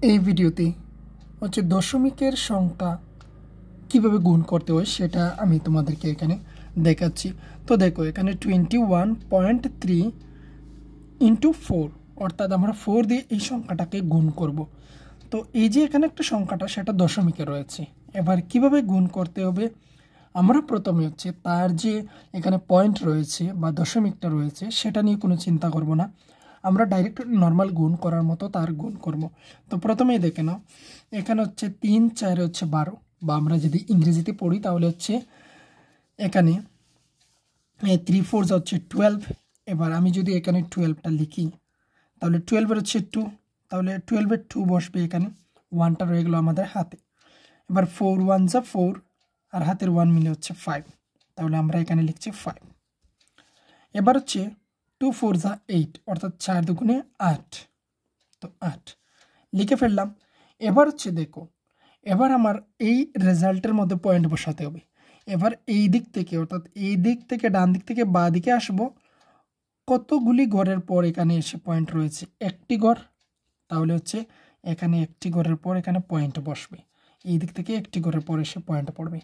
এই ভিডিওতে দশমিকের সংখ্যা কিভাবে গুণ করতে হয় সেটা আমি তোমাদেরকে এখানে দেখাচ্ছি। তো দেখো এখানে 21.3 ইন্টু 4, অর্থাৎ আমরা 4 দিয়ে এই সংখ্যাটাকে গুণ করব। তো এই যে এখানে একটা সংখ্যাটা সেটা দশমিকে রয়েছে। এবার কিভাবে গুণ করতে হবে, আমরা প্রথমে তার যে এখানে পয়েন্ট রয়েছে বা দশমিকটা রয়েছে সেটা নিয়ে কোনো চিন্তা করব না, আমরা ডাইরেক্ট নর্মাল গুণ করার মতো তার গুণ করব। তো প্রথমেই দেখে নাও, এখানে 3 4 12, বা আমরা যদি ইংরেজিতে পড়ি তাহলে এখানে 3 4 12। এবার আমি যদি এখানে 12টা লিখি তাহলে 12-এর 2, তাহলে 12-এর 2 বসবে এখানে, 1টা রয়ে গেল আমাদের হাতে। এবার 4 1 4, আর হাতের 1 মিলে 5, তাহলে আমরা এখানে লিখছি 5। এবার 2 4 8, অর্থাৎ 4 দুগুণে 8, তো 8 লিখে ফেললাম। এবার দেখো, এবার আমার এই রেজাল্টের মধ্যে পয়েন্ট বসাতে হবে। এবার এই দিক থেকে, অর্থাৎ এই দিক থেকে ডান দিক থেকে বাঁ দিকে আসবো, কতগুলি ঘরের পর এখানে এসে পয়েন্ট রয়েছে, একটি ঘর, তাহলে এখানে একটি ঘরের পর এখানে পয়েন্ট বসবে। এই দিক থেকে একটি ঘরের পর এসে পয়েন্ট পড়বে।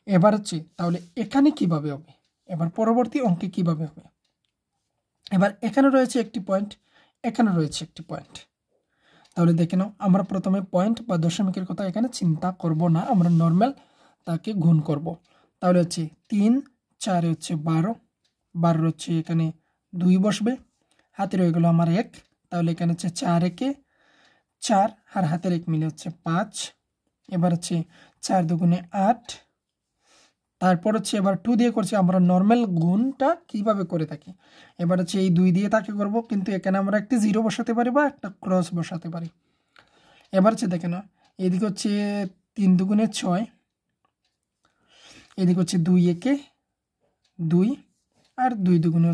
এবার তাহলে এখানে কিভাবে হবে, এবার পরবর্তী অঙ্কে কিভাবে হবে। এবার এখানে রয়েছে একটি পয়েন্ট, এখানে রয়েছে একটি পয়েন্ট, তাহলে দেখে নাও, আমরা প্রথমে পয়েন্ট বা দশমিকের কথা এখানে চিন্তা করব না, আমরা নর্মাল তাকে গুণ করব। তাহলে 3 4 12, 12 এখানে 2 বসবে, হাতে রয়ে গেল আমার 1, তাহলে এখানে 4 1 4, আর হাতের 1 মিলে 5। এবার 4 দুগুণে 8, তারপর এবার 2 দিয়ে করছি। আমরা নর্মাল গুণটা কিভাবে করে থাকি, এবার এই 2 দিয়ে তাকে করব, কিন্তু এখানে আমরা একটি 0 বসাতে পারি বা একটা ক্রস বসাতে পারি। এবার দেখে না, এদিকে 3 দুগুণে 6, এদিকে 2 1 2, আর 2 দুগুণে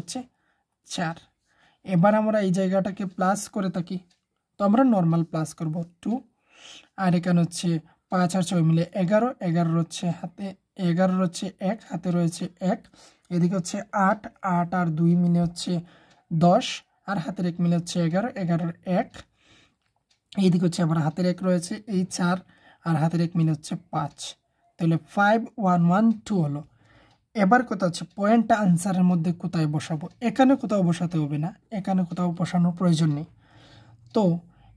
4। এবার আমরা এই জায়গাটাকে প্লাস করে থাকি, তো আমরা নর্মাল প্লাস করব 2, আর এখানে 5 আর 6 মিলে 11, 11 হাতে 11 1, হাতে রয়েছে 1, এদিকে 8, 8 আর 2 মিলে 10, আর হাতের 1 মিলে 11, 11 1, এইদিকে আবার হাতের 1 রয়েছে, এই 4 আর হাতের 1 মিলে 5, তাহলে 5 1 1 2 হলো। এবার কোথাও পয়েন্টটা আনসারের মধ্যে কোথায় বসাবো, এখানে কোথাও বসাতে হবে না, এখানে কোথাও বসানোর প্রয়োজন নেই। তো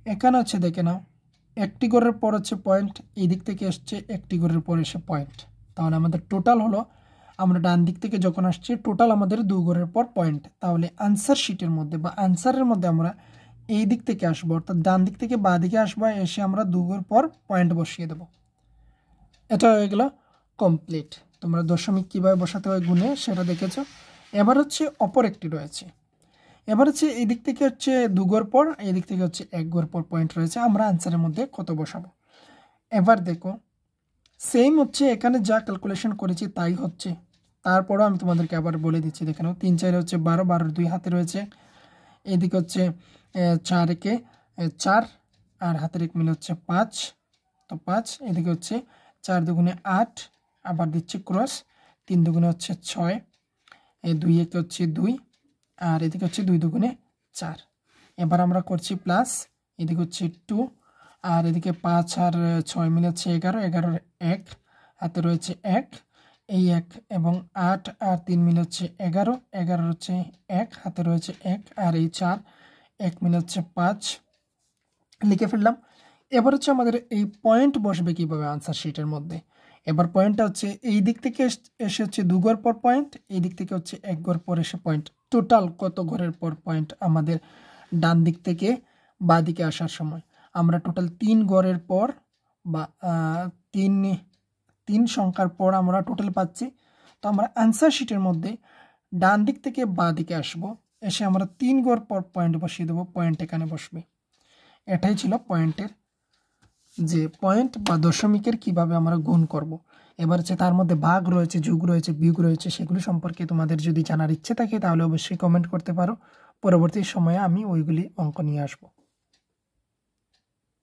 এখানে দেখে নাও, একটি ঘরের পর পয়েন্ট, এই দিক থেকে এসছে একটি ঘরের পর এসে পয়েন্ট, তাহলে আমাদের টোটাল হলো, আমরা ডান দিক থেকে যখন আসছি টোটাল আমাদের 2 ঘরের পর পয়েন্ট। তাহলে আনসার শিটের মধ্যে বা আনসারের মধ্যে আমরা এই দিক থেকে আসবো, অর্থাৎ ডান দিক থেকে বাঁ দিকে আসবো, এসে আমরা 2 ঘর পর পয়েন্ট বসিয়ে দেব। এটা হয়ে গেল কমপ্লিট। তোমরা দশমিক কীভাবে বসাতে হয় গুণে সেটা দেখেছ। এবার অপর একটি রয়েছে, এবার এই দিক থেকে 2 ঘর পর, এই দিক থেকে 1 ঘর পর পয়েন্ট রয়েছে, আমরা আনসারের মধ্যে কত বসাবো। এবার দেখো সেম এখানে যা ক্যালকুলেশন করেছি তাই হচ্ছে, তারপরও আমি তোমাদেরকে আবার বলে দিচ্ছি। দেখে নাও, 3 4 12, 12 2 হাতে রয়েছে, এদিকে 4 1 4, আর হাতের 1 মিলে 5, তো 5, এদিকে 4 দুগুণে 8, আবার দিচ্ছি ক্রস, 3 দুগুণে 6, এই 2 1 2, আর এদিকে 2 দুগুণে 4। এবার আমরা করছি প্লাস, এদিকে 2, আর এদিকে 5 আর 6 মিলে 11, 11 1, হাতে রয়েছে 1, এই 1, এবং 8 আর 3 মিলে 11, 11 1, হাতে রয়েছে 1, আর এই 4, 1 মিলে 5, লিখে ফেললাম। এবার আমাদের এই পয়েন্ট বসবে কিভাবে আনসার শিটের মধ্যে। এবার পয়েন্টটা এই দিক থেকে এসে 2 ঘর পর পয়েন্ট, এই দিক থেকে 1 ঘর পর এসে পয়েন্ট, টোটাল কত ঘরের পর পয়েন্ট আমাদের ডান দিক থেকে বাঁ দিকে আসার সময়। আমরা টোটাল 3 ঘরের পর বা 3 সংখ্যার পর আমরা টোটাল পাচ্ছি। তো আমরা আনসার শিটের মধ্যে ডান দিক থেকে বাঁ দিকে আসবো, এসে আমরা 3 ঘর পর পয়েন্ট বসিয়ে দেবো, পয়েন্ট এখানে বসবে। এটাই ছিল পয়েন্টের যে পয়েন্ট বা দশমিকের কিভাবে আমরা গুণ করব। এবার তার মধ্যে ভাগ রয়েছে, যোগ রয়েছে, বিয়োগ রয়েছে, সেগুলি সম্পর্কে তোমাদের যদি জানার ইচ্ছে থাকে তাহলে অবশ্যই কমেন্ট করতে পারো, পরবর্তী সময়ে আমি ওইগুলি অঙ্ক নিয়ে আসবো।